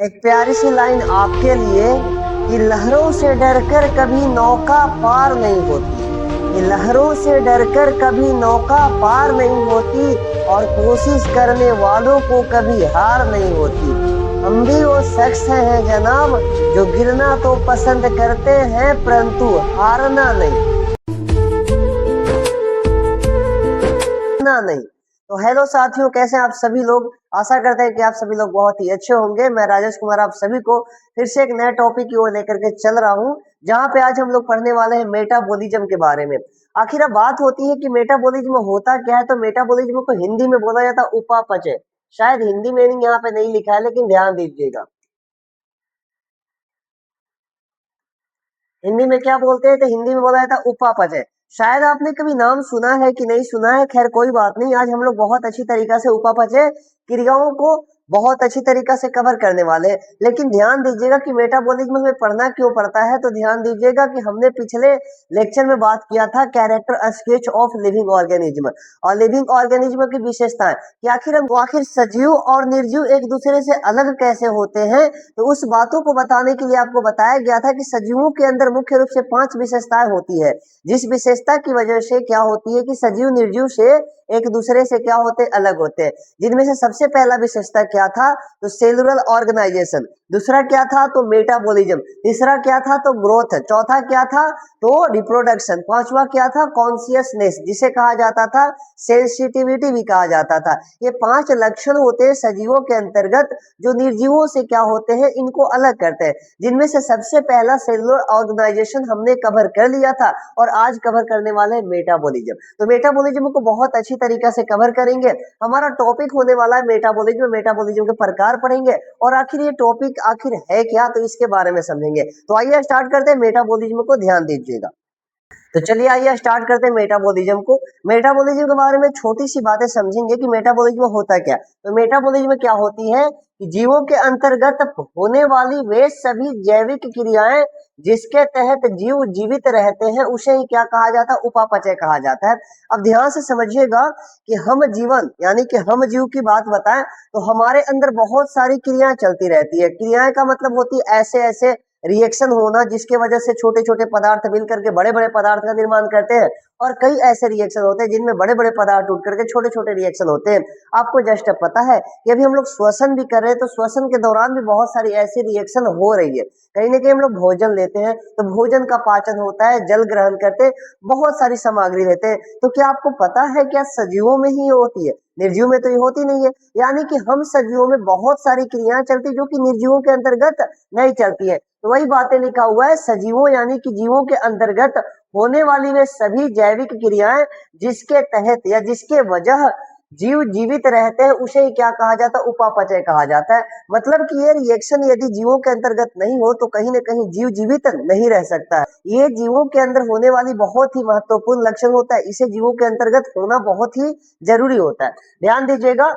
एक प्यारी सी लाइन आपके लिए कि लहरों से डरकर कभी नौका पार नहीं होती, कि लहरों से डरकर कभी नौका पार नहीं होती और कोशिश करने वालों को कभी हार नहीं होती। हम भी वो शख्स हैं जनाब जो गिरना तो पसंद करते हैं परंतु हारना नहीं, ना नहीं। तो हेलो साथियों, कैसे हैं आप सभी लोग। आशा करते हैं कि आप सभी लोग बहुत ही अच्छे होंगे। मैं राजेश कुमार आप सभी को फिर से एक नए टॉपिक की ओर लेकर के चल रहा हूं, जहां पे आज हम लोग पढ़ने वाले हैं मेटाबॉलिज्म के बारे में। आखिर अब बात होती है कि मेटाबॉलिज्म होता क्या है। तो मेटाबॉलिज्म को हिंदी में बोला जाता है उपापचय। शायद हिंदी मीनिंग यहाँ पे नहीं लिखा है, लेकिन ध्यान दीजिएगा हिंदी में क्या बोलते हैं। तो हिंदी में बोला जाता है उपापचय। शायद आपने कभी नाम सुना है कि नहीं सुना है, खैर कोई बात नहीं। आज हम लोग बहुत अच्छी तरीका से उपापचय क्रियाओं को बहुत अच्छी तरीका से कवर करने वाले हैं। लेकिन ध्यान दीजिएगा कि मेटाबॉलिज्म में पढ़ना क्यों पड़ता है। तो ध्यान दीजिएगा कि हमने पिछले लेक्चर में बात किया था character sketch of living organism और लिविंग ऑर्गेनिज्म की विशेषताएं कि आखिर सजीव और निर्जीव एक दूसरे से अलग कैसे होते हैं। तो उस बातों को बताने के लिए आपको बताया गया था कि सजीवों के अंदर मुख्य रूप से 5 विशेषताएं होती है, जिस विशेषता की वजह से क्या होती है कि सजीव निर्जीव से एक दूसरे से क्या होते अलग होते हैं। जिनमें से सबसे पहला विशेषता क्या था, तो सेलुलर ऑर्गेनाइजेशन। दूसरा क्या था, तो मेटाबॉलिज्म। तीसरा क्या था, तो ग्रोथ। चौथा क्या था, तो रिप्रोडक्शन। पांचवा क्या था, कॉन्शियसनेस, जिसे कहा जाता था सेंसिटिविटी भी कहा जाता था। ये 5 लक्षण होते हैं सजीवों के अंतर्गत जो निर्जीवों से क्या होते हैं, इनको अलग करते हैं। जिनमें से सबसे पहला सेलुलर ऑर्गेनाइजेशन हमने कवर कर लिया था और आज कवर करने वाले हैं मेटाबॉलिज्म। तो मेटाबॉलिज्म को बहुत अच्छी तरीके से कवर करेंगे। हमारा टॉपिक होने वाला है मेटाबॉलिज्म। मेटाबॉलिज्म के प्रकार पढ़ेंगे और आखिर ये टॉपिक आखिर है क्या, तो इसके बारे में समझेंगे। तो आइए स्टार्ट करते हैं मेटाबॉलिज्म को, ध्यान दीजिएगा। तो चलिए आइए स्टार्ट करते हैं मेटाबॉलिज्म को। मेटाबॉलिज्म के बारे में छोटी सी बातें समझेंगे कि मेटाबॉलिज्म होता क्या है। तो मेटाबॉलिज्म क्या होती है कि जीवों के अंतर्गत होने वाली वे सभी जैविक क्रियाएं जिसके तहत जीव जीवित रहते हैं उसे ही क्या कहा जाता है, उपापचय कहा जाता है। अब ध्यान से समझिएगा कि हम जीवन यानी कि हम जीव की बात बताएं तो हमारे अंदर बहुत सारी क्रियाएं चलती रहती है। क्रियाएं का मतलब होती है ऐसे ऐसे रिएक्शन होना जिसके वजह से छोटे छोटे पदार्थ मिलकर के बड़े बड़े पदार्थ का निर्माण करते हैं। और कई ऐसे रिएक्शन होते हैं जिनमें बड़े बड़े पदार्थ टूट करके छोटे छोटे रिएक्शन होते हैं। आपको जस्ट पता है कि अभी हम लोग श्वसन भी कर रहे हैं, तो श्वसन के दौरान भी बहुत सारी ऐसी रिएक्शन हो रही है। कहीं ना कहीं हम लोग भोजन लेते हैं तो भोजन का पाचन होता है, जल ग्रहण करते हैं, बहुत सारी सामग्री लेते हैं। तो क्या आपको पता है क्या सजीवों में ही होती है, निर्जीव में तो ये होती नहीं है। यानी कि हम सजीवों में बहुत सारी क्रियाएं चलती जो कि निर्जीवों के अंतर्गत नहीं चलती है। तो वही बातें लिखा हुआ है, सजीवों यानी कि जीवों के अंतर्गत होने वाली वे सभी जैविक क्रियाएं जिसके तहत या जिसके वजह जीव जीवित रहते हैं उसे ही क्या कहा जाता है, उपापचय कहा जाता है। मतलब कि ये रिएक्शन यदि जीवों के अंतर्गत नहीं हो तो कहीं ना कहीं जीव जीवित नहीं रह सकता है। ये जीवों के अंदर होने वाली बहुत ही महत्वपूर्ण लक्षण होता है, इसे जीवों के अंतर्गत होना बहुत ही जरूरी होता है। ध्यान दीजिएगा,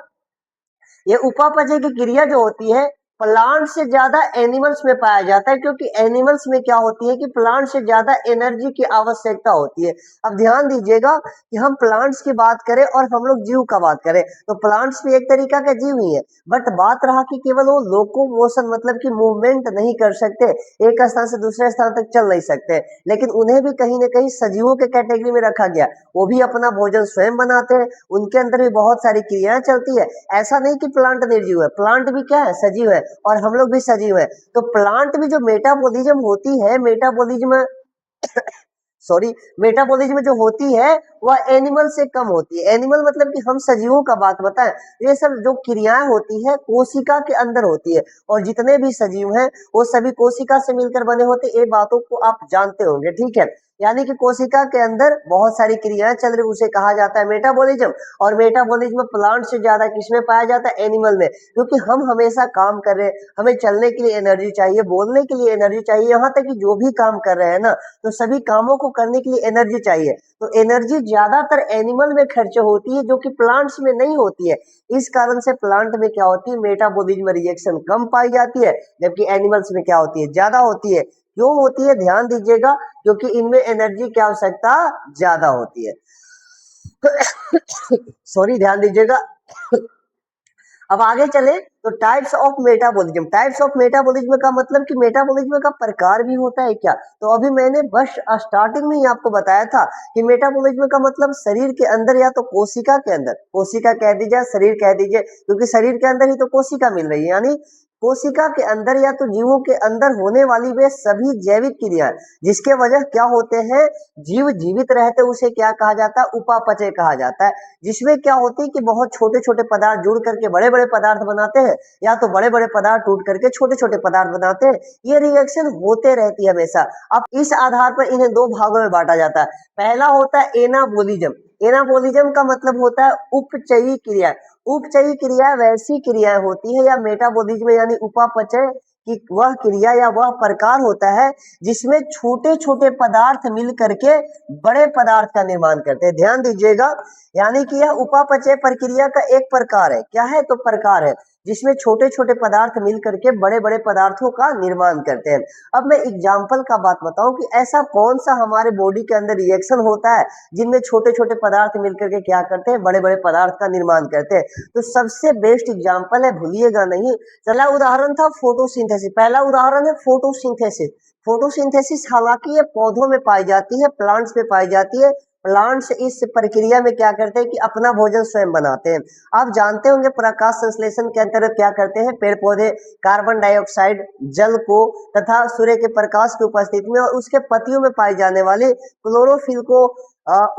ये उपापचय की क्रिया जो होती है प्लांट से ज्यादा एनिमल्स में पाया जाता है, क्योंकि एनिमल्स में क्या होती है कि प्लांट से ज्यादा एनर्जी की आवश्यकता होती है। अब ध्यान दीजिएगा कि हम प्लांट्स की बात करें और हम लोग जीव का बात करें तो प्लांट्स भी एक तरीका का जीव ही है। बट बात रहा कि केवल वो लोकोमोशन मतलब कि मूवमेंट नहीं कर सकते, एक स्थान से दूसरे स्थान तक चल नहीं सकते, लेकिन उन्हें भी कहीं ना कहीं सजीवों के कैटेगरी में रखा गया। वो भी अपना भोजन स्वयं बनाते हैं, उनके अंदर भी बहुत सारी क्रियाएं चलती है। ऐसा नहीं कि प्लांट निर्जीव है, प्लांट भी क्या है, सजीव है, और हम लोग भी सजीव है। तो प्लांट भी जो मेटाबॉलिज्म होती है, मेटाबॉलिज्म सॉरी मेटाबॉलिज्म जो होती है वह एनिमल से कम होती है। एनिमल मतलब कि हम सजीवों का बात बताएं, ये सब जो क्रियाएं होती है कोशिका के अंदर होती है, और जितने भी सजीव हैं वो सभी कोशिका से मिलकर बने होते हैं। ये बातों को आप जानते होंगे, ठीक है। यानी कि कोशिका के अंदर बहुत सारी क्रियाएं चल रही, उसे कहा जाता है मेटाबॉलिज्म। और मेटाबॉलिज्म प्लांट से ज्यादा किसमें पाया जाता है, एनिमल में। क्योंकि हम हमेशा काम कर रहे हैं, हमें चलने के लिए एनर्जी चाहिए, बोलने के लिए एनर्जी चाहिए, यहाँ तक कि जो भी काम कर रहे हैं ना, तो सभी कामों को करने के लिए एनर्जी चाहिए। तो एनर्जी ज्यादातर एनिमल में खर्च होती है जो कि प्लांट्स में नहीं होती है। इस कारण से प्लांट में क्या होती है, मेटाबॉलिज्म रिएक्शन कम पाई जाती है, जबकि एनिमल्स में क्या होती है, ज्यादा होती है। क्यों होती है, ध्यान दीजिएगा, क्योंकि इनमें एनर्जी की आवश्यकता ज्यादा होती है। सॉरी, ध्यान दीजिएगा। अब आगे चले तो types of metabolism. Types of metabolism का मतलब कि मेटाबॉलिज्म का प्रकार भी होता है क्या? तो अभी मैंने बस स्टार्टिंग में ही आपको बताया था कि मेटाबॉलिज्म का मतलब शरीर के अंदर या तो कोशिका के अंदर, कोशिका कह दीजिए, शरीर कह दीजिए, क्योंकि शरीर के अंदर ही तो कोशिका मिल रही है, यानी कोशिका के अंदर या तो जीवों के अंदर होने वाली वे सभी जैविक क्रियाएं जिसके वजह क्या होते हैं, जीव जीवित रहते, उसे क्या कहा जाता है, उपापचय कहा जाता है। जिसमें क्या होती है कि बहुत छोटे छोटे पदार्थ जुड़ करके बड़े बड़े पदार्थ बनाते हैं, या तो बड़े बड़े पदार्थ टूट करके छोटे छोटे पदार्थ बनाते हैं। ये रिएक्शन होते रहती है हमेशा। अब इस आधार पर इन्हें दो भागों में बांटा जाता है। पहला होता है एनाबोलिज्म। एनाबोलिज्म का मतलब होता है उपचयी क्रिया। उपचयी क्रिया वैसी क्रियाएं होती है या मेटाबॉलिज्म यानी उपापचय की वह क्रिया या वह प्रकार होता है जिसमें छोटे छोटे पदार्थ मिल करके बड़े पदार्थ का निर्माण करते हैं। ध्यान दीजिएगा, यानी कि यह उपापचय प्रक्रिया का एक प्रकार है। क्या है? तो प्रकार है जिसमें छोटे छोटे पदार्थ मिल करके बड़े बड़े पदार्थों का निर्माण करते हैं। अब मैं एग्जाम्पल का बात बताऊं कि ऐसा कौन सा हमारे बॉडी के अंदर रिएक्शन होता है जिनमें छोटे छोटे पदार्थ मिलकर के क्या करते हैं, बड़े बड़े पदार्थ का निर्माण करते हैं। तो सबसे बेस्ट एग्जाम्पल है, भूलिएगा नहीं, पहला उदाहरण था फोटोसिंथेसिस। पहला उदाहरण है फोटोसिंथेसिस। फोटोसिंथेसिस हालांकि ये पौधों में पाई जाती है, प्लांट्स में पाई जाती है। प्लांट्स इस प्रक्रिया में क्या करते हैं कि अपना भोजन स्वयं बनाते हैं। आप जानते होंगे प्रकाश संश्लेषण के अंतर्गत क्या करते हैं, पेड़ पौधे कार्बन डाइऑक्साइड, जल को तथा सूर्य के प्रकाश की उपस्थिति में और उसके पत्तियों में पाई जाने वाली क्लोरोफिल को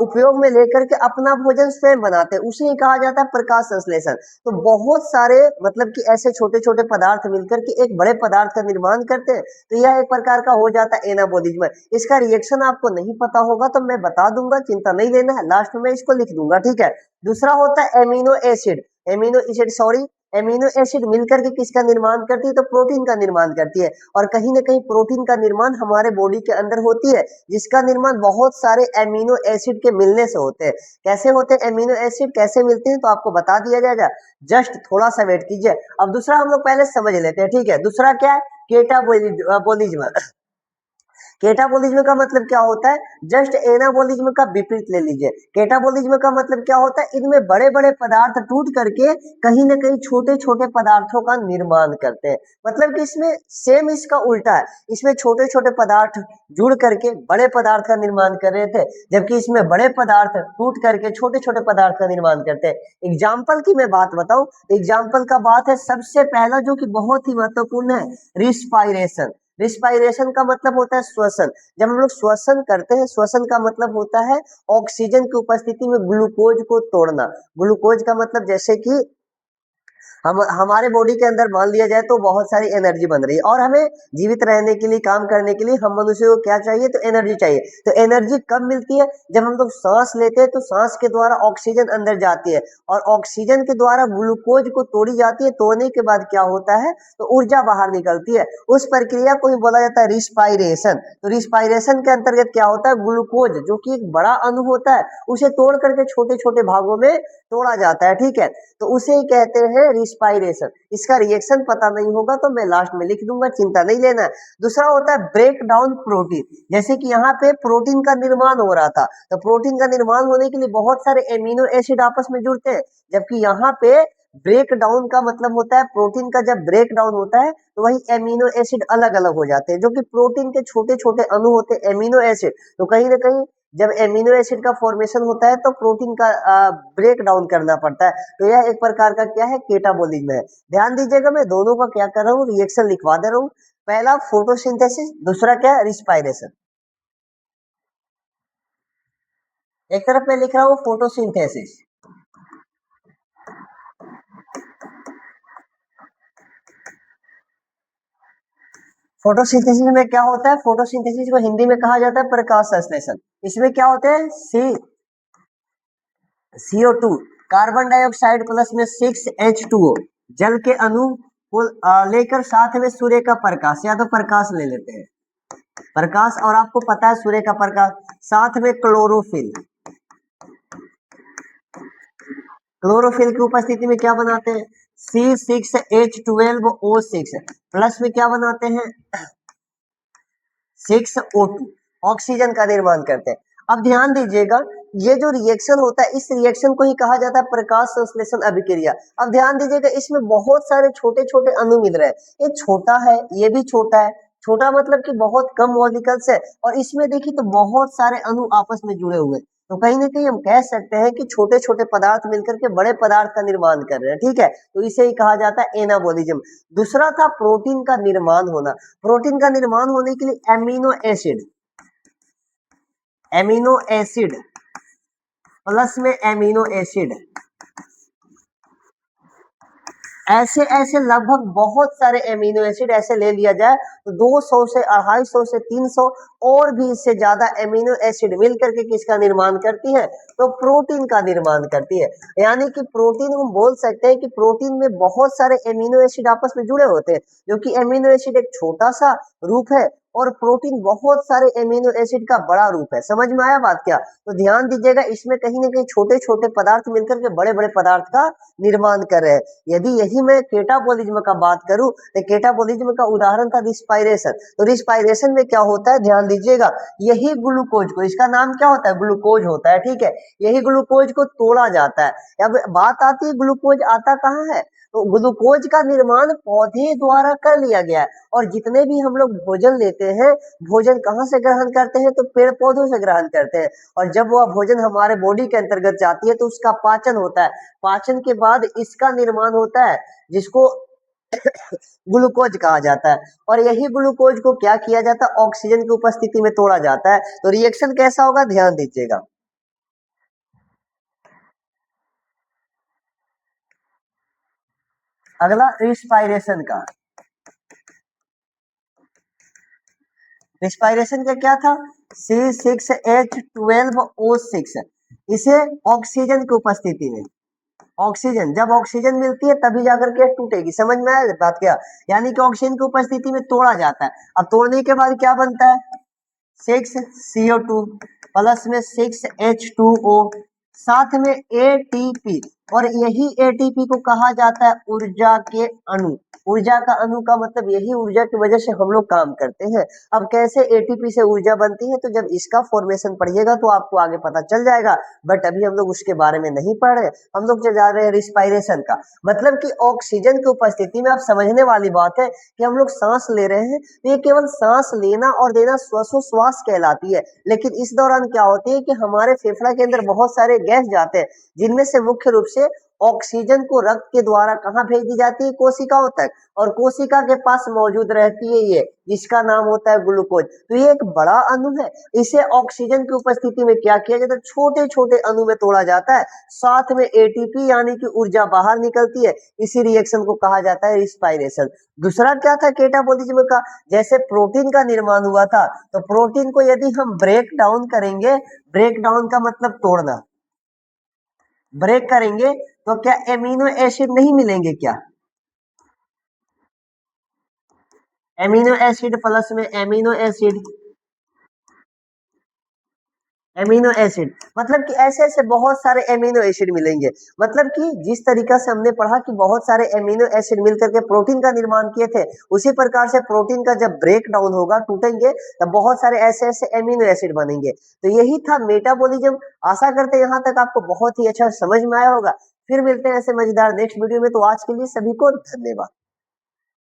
उपयोग में लेकर के अपना भोजन स्वयं बनाते हैं, उसे ही कहा जाता है प्रकाश संश्लेषण। तो बहुत सारे मतलब कि ऐसे छोटे छोटे पदार्थ मिलकर के एक बड़े पदार्थ का निर्माण करते हैं। तो यह एक प्रकार का हो जाता है एनाबोलिज्म। इसका रिएक्शन आपको नहीं पता होगा तो मैं बता दूंगा, चिंता नहीं लेना है, लास्ट में मैं इसको लिख दूंगा, ठीक है। दूसरा होता है amino acid. Amino acid sorry amino acid मिलकर के किसका निर्माण करती है, तो प्रोटीन का निर्माण करती है। और कहीं ना कहीं प्रोटीन का निर्माण हमारे बॉडी के अंदर होती है, जिसका निर्माण बहुत सारे एमिनो एसिड के मिलने से होते हैं। कैसे होते हैं एमिनो एसिड, कैसे मिलते हैं, तो आपको बता दिया जाएगा, जस्ट थोड़ा सा वेट कीजिए। अब दूसरा हम लोग पहले समझ लेते हैं, ठीक है। दूसरा क्या है, केटाबोलिज्म। केटाबोलिज्म का मतलब क्या होता है, जस्ट एनाबोलिज्म का विपरीत ले लीजिए। केटाबोलिज्म का मतलब क्या होता है, इनमें बड़े बड़े पदार्थ टूट करके कहीं ना कहीं छोटे छोटे पदार्थों का निर्माण करते हैं। मतलब कि इसमें सेम इसका उल्टा है, इसमें छोटे छोटे पदार्थ जुड़ करके बड़े पदार्थ का निर्माण कर रहे थे, जबकि इसमें बड़े पदार्थ टूट करके छोटे छोटे पदार्थ का निर्माण करते हैं। एग्जाम्पल की मैं बात बताऊं, एग्जाम्पल का बात है सबसे पहला जो कि बहुत ही महत्वपूर्ण है, रिस्पायरेशन। रिस्पायरेशन का मतलब होता है श्वसन। जब हम लोग श्वसन करते हैं, श्वसन का मतलब होता है ऑक्सीजन की उपस्थिति में ग्लूकोज को तोड़ना। ग्लूकोज का मतलब जैसे कि हम हमारे बॉडी के अंदर मान लिया जाए तो बहुत सारी एनर्जी बन रही है, और हमें जीवित रहने के लिए, काम करने के लिए हम मनुष्य को क्या चाहिए, तो एनर्जी चाहिए। तो एनर्जी कब मिलती है, जब हम लोग सांस लेते हैं तो सांस के द्वारा ऑक्सीजन अंदर जाती है और ऑक्सीजन के द्वारा ग्लूकोज को तोड़ी जाती है। तोड़ने के बाद क्या होता है, तो ऊर्जा बाहर निकलती है। उस प्रक्रिया को ही बोला जाता है रिस्पायरेशन। तो रिस्पायरेशन के अंतर्गत क्या होता है, ग्लूकोज जो कि एक बड़ा अणु होता है उसे तोड़ करके छोटे छोटे भागों में तोड़ा जाता है, ठीक है। तो उसे ही कहते हैं रिस्पायरेशन। इसका रिएक्शन पता नहीं होगा तो मैं लास्ट में लिख दूंगा, चिंता नहीं लेना है। दूसरा होता है ब्रेक डाउन प्रोटीन। जैसे कि यहाँ पे प्रोटीन का निर्माण हो रहा था, तो प्रोटीन का निर्माण होने के लिए बहुत सारे एमिनो एसिड आपस में जुड़ते हैं, जबकि यहाँ पे ब्रेक डाउन का मतलब होता है प्रोटीन का जब ब्रेक डाउन होता है तो वही एमिनो एसिड अलग अलग हो जाते हैं, जो कि प्रोटीन के छोटे छोटे अणु होते हैं एमिनो एसिड। तो कहीं ना कहीं जब एमिनो एसिड का फॉर्मेशन होता है तो प्रोटीन का ब्रेक डाउन करना पड़ता है। तो यह एक प्रकार का क्या है, केटाबोलिज्म है। ध्यान दीजिएगा, मैं दोनों का क्या कर रहा हूँ, रिएक्शन लिखवा दे रहा हूँ। पहला फोटोसिंथेसिस, दूसरा क्या है, रिस्पायरेशन। एक तरफ मैं लिख रहा हूँ फोटोसिंथेसिस। फोटोसिंथेसिस में क्या होता है, फोटोसिंथेसिस को हिंदी में कहा जाता है प्रकाश संश्लेषण। इसमें क्या होते हैं, CO2 कार्बन डाइऑक्साइड प्लस में 6H2O जल के अणु को लेकर साथ में सूर्य का प्रकाश, या तो प्रकाश ले लेते हैं, प्रकाश, और आपको पता है सूर्य का प्रकाश, साथ में क्लोरोफिल। क्लोरोफिल की उपस्थिति में क्या बनाते हैं, C6H12O6 प्लस में क्या बनाते हैं, 6O2 ऑक्सीजन का निर्माण करते हैं। अब ध्यान दीजिएगा ये जो रिएक्शन होता है इस रिएक्शन को ही कहा जाता है प्रकाश संश्लेषण अभिक्रिया। अब ध्यान दीजिएगा इसमें बहुत सारे छोटे छोटे अणु मिल रहे हैं, ये छोटा है ये भी छोटा है, छोटा मतलब कि बहुत कम मॉलिक्यूल्स है, और इसमें देखिए तो बहुत सारे अणु आपस में जुड़े हुए हैं। तो कहीं ना कहीं हम कह सकते हैं कि छोटे छोटे पदार्थ मिलकर के बड़े पदार्थ का निर्माण कर रहे हैं, ठीक है, तो इसे ही कहा जाता है एनाबॉलिज्म। दूसरा था प्रोटीन का निर्माण होना। प्रोटीन का निर्माण होने के लिए एमिनो एसिड प्लस में एमिनो एसिड, ऐसे ऐसे लगभग बहुत सारे एमिनो एसिड ऐसे ले लिया जाए तो 200 से 250 से 300 और भी इससे ज्यादा एमिनो एसिड मिलकर के किसका निर्माण करती है, तो प्रोटीन का निर्माण करती है। यानी कि प्रोटीन हम बोल सकते हैं कि प्रोटीन में बहुत सारे एमिनो एसिड आपस में जुड़े होते हैं, जो कि एमिनो एसिड एक छोटा सा रूप है और प्रोटीन बहुत सारे एमिनो एसिड का बड़ा रूप है। समझ में आया बात क्या? तो ध्यान दीजिएगा इसमें कहीं ना कहीं छोटे छोटे पदार्थ मिलकर के बड़े बड़े पदार्थ का निर्माण कर रहे हैं। यदि यही मैं केटाबोलिज्म का बात करूं तो केटाबोलिज्म का उदाहरण था रिस्पायरेशन। तो रिस्पायरेशन में क्या होता है ध्यान दीजिएगा, यही ग्लूकोज को, इसका नाम क्या होता है, ग्लूकोज होता है, ठीक है, यही ग्लूकोज को तोड़ा जाता है। अब बात आती है ग्लूकोज आता कहाँ है, तो ग्लूकोज का निर्माण पौधे द्वारा कर लिया गया है। और जितने भी हम लोग भोजन लेते हैं, भोजन कहाँ से ग्रहण करते हैं, तो पेड़ पौधों से ग्रहण करते हैं। और जब वह भोजन हमारे बॉडी के अंतर्गत जाती है तो उसका पाचन होता है, पाचन के बाद इसका निर्माण होता है जिसको ग्लूकोज कहा जाता है। और यही ग्लूकोज को क्या किया जाता है, ऑक्सीजन की उपस्थिति में तोड़ा जाता है। तो रिएक्शन कैसा होगा ध्यान दीजिएगा। अगला रिस्पायरेशन का, रिस्पायरेशन का क्या था, C6H12O6, इसे ऑक्सीजन की उपस्थिति में, ऑक्सीजन जब ऑक्सीजन मिलती है तभी जाकर के टूटेगी। समझ में आया बात क्या, यानी कि ऑक्सीजन की उपस्थिति में तोड़ा जाता है। अब तोड़ने के बाद क्या बनता है, 6CO2 प्लस में 6H2O साथ में ATP, और यही ATP को कहा जाता है ऊर्जा के अणु। ऊर्जा का अणु का मतलब यही ऊर्जा की वजह से हम लोग काम करते हैं। अब कैसे ATP से ऊर्जा बनती है, तो जब इसका फॉर्मेशन पढ़िएगा तो आपको आगे पता चल जाएगा, बट अभी हम लोग उसके बारे में नहीं पढ़ रहे, हम लोग जा रहे हैं रिस्पायरेशन का। मतलब कि ऑक्सीजन की उपस्थिति में, आप समझने वाली बात है कि हम लोग सांस ले रहे हैं तो ये केवल सांस लेना और देना श्वासोश्वास कहलाती है। लेकिन इस दौरान क्या होती है कि हमारे फेफड़ा के अंदर बहुत सारे गैस जाते हैं, जिनमें से मुख्य रूप से ऑक्सीजन को रक्त के द्वारा कहाँ भेज दी जाती है, कोशिकाओं तक, और कोशिका के पास मौजूद रहती है ये, जिसका नाम होता है ग्लूकोज। तो ये एक बड़ा अणु है, इसे ऑक्सीजन की उपस्थिति में क्या किया जाता है, छोटे छोटे अणु में तोड़ा जाता है, साथ में एटीपी यानी कि ऊर्जा बाहर निकलती है। इसी रिएक्शन को कहा जाता है रिस्पायरेशन। दूसरा क्या था केटाबोलिज्म का, जैसे प्रोटीन का निर्माण हुआ था, तो प्रोटीन को यदि हम ब्रेक डाउन करेंगे, ब्रेक डाउन का मतलब तोड़ना, ब्रेक करेंगे तो क्या एमिनो एसिड नहीं मिलेंगे क्या, एमिनो एसिड प्लस में एमिनो एसिड, एमिनो एसिड मतलब कि ऐसे ऐसे बहुत सारे एमिनो एसिड मिलेंगे। मतलब कि जिस तरीका से हमने पढ़ा कि बहुत सारे एमिनो एसिड मिलकर के प्रोटीन का निर्माण किए थे, उसी प्रकार से प्रोटीन का जब ब्रेक डाउन होगा, टूटेंगे, तब बहुत सारे ऐसे ऐसे एमिनो एसिड बनेंगे। तो यही था मेटाबॉलिज्म। आशा करते हैं यहाँ तक आपको बहुत ही अच्छा समझ में आया होगा। फिर मिलते हैं ऐसे मजेदार नेक्स्ट वीडियो में। तो आज के लिए सभी को धन्यवाद।